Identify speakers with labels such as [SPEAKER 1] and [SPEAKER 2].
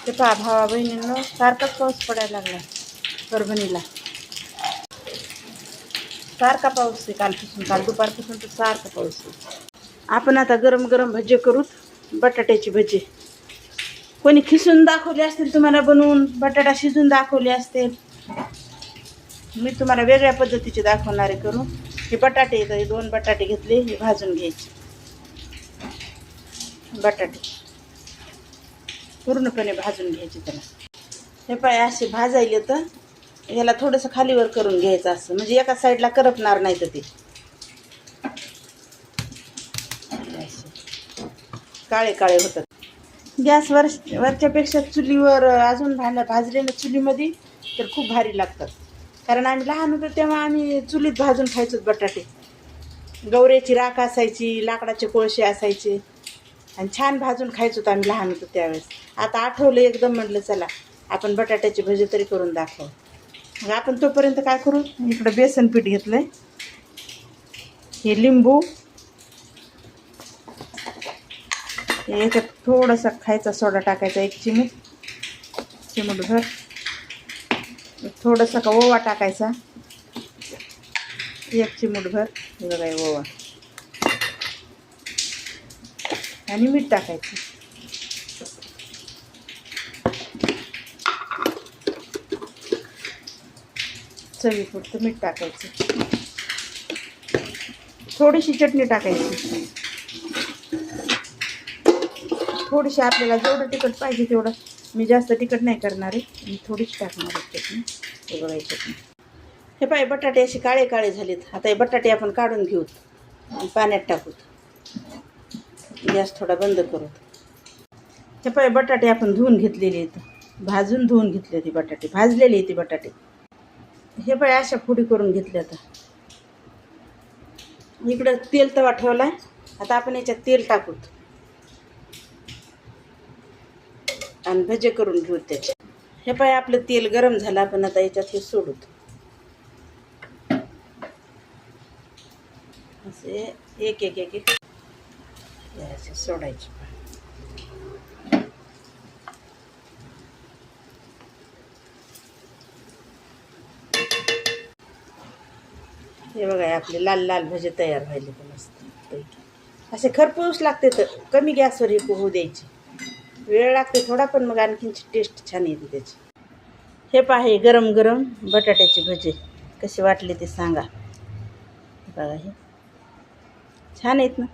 [SPEAKER 1] ते पहा भावा बहिणींनो सारखाच पाऊस पडायला लागला परभणीला. सारखा पाऊस आहे कालपासून, काल दुपारपासून तर सारखा पाऊस आहे. आपण आता गरम गरम भजे करूत, बटाट्याची भजी. कोणी खिसून दाखवले असतील तुम्हाला बनवून, बटाटा शिजून दाखवले असतील. मी तुम्हाला वेगळ्या पद्धतीचे दाखवणार आहे करून. हे बटाटे येतात, हे 2 बटाटे घेतले, हे भाजून घ्यायचे. बटाटे पूर्णपणे भाजून घ्यायचे त्याला. हे पाय असे भाजायले तर याला थोडंसं खालीवर करून घ्यायचं असं, म्हणजे एका साईडला करपणार नाही तर ते काळे काळे होतात. गॅसवर वरच्यापेक्षा चुलीवर अजून भाजलेल्या चुलीमध्ये तर खूप भारी लागतात. कारण आम्ही लहान होतो तेव्हा आम्ही चुलीत भाजून खायचो बटाटे. गवऱ्याची राख असायची, लाकडाचे कोळसे असायचे आणि छान भाजून खायचो आम्ही लहान होतो त्यावेळेस. आता आठवलं एकदम, म्हटलं चला आपण बटाट्याची भजी तरी करून दाखव. मग आपण तोपर्यंत काय करू, इकडं बेसन पीठ घेतलं आहे, हे लिंबू, याच्यात थोडासा खायचा सोडा टाकायचा, 1 चिमूटभर. थोडासा का ओवा टाकायचा, 1 चिमूटभर. हे बघा ओवा आणि मीठ टाकायचं. चवीपुरतं मीठ टाकायचं. थोडीशी चटणी टाकायची, थोडीशी आपल्याला जेवढं तिखट पाहिजे तेवढं. मी जास्त तिखट नाही करणार आहे, मी थोडीशी टाकणार आहे चटणी. हे बघा चटणी. हे पाय बटाटे असे काळे काळे झालेत. आता हे बटाटे आपण काढून घेऊत आणि पाण्यात टाकूत. गॅस थोडा बंद करूत. हे पाय बटाटे आपण धुवून घेतलेले आहेत, भाजून धुवून घेतले. ते बटाटे भाजलेले आहेत ते बटाटे. हे पाय अशा फोडी करून घेतल्या. आता इकडं तेल तवा ठेवला आहे. आता आपण याच्यात तेल टाकूत आणि भजे करून घेऊ त्याचे. हे पाय आपलं तेल गरम झालं, आपण आता याच्यात हे सोडूत. असे एक एक एक एक असे सोडायचे. हे बघा आपले लाल लाल भजे तयार व्हायले मस्त. असे खरपूस लागते, तर कमी गॅसवर हे होऊ द्यायची. वेळ लागते थोडा, पण मग आणखीन टेस्ट छान येते त्याची. हे पाहे गरम गरम बटाट्याचे भजे कसे वाटले ते सांगा. बघा हे छान आहेत ना.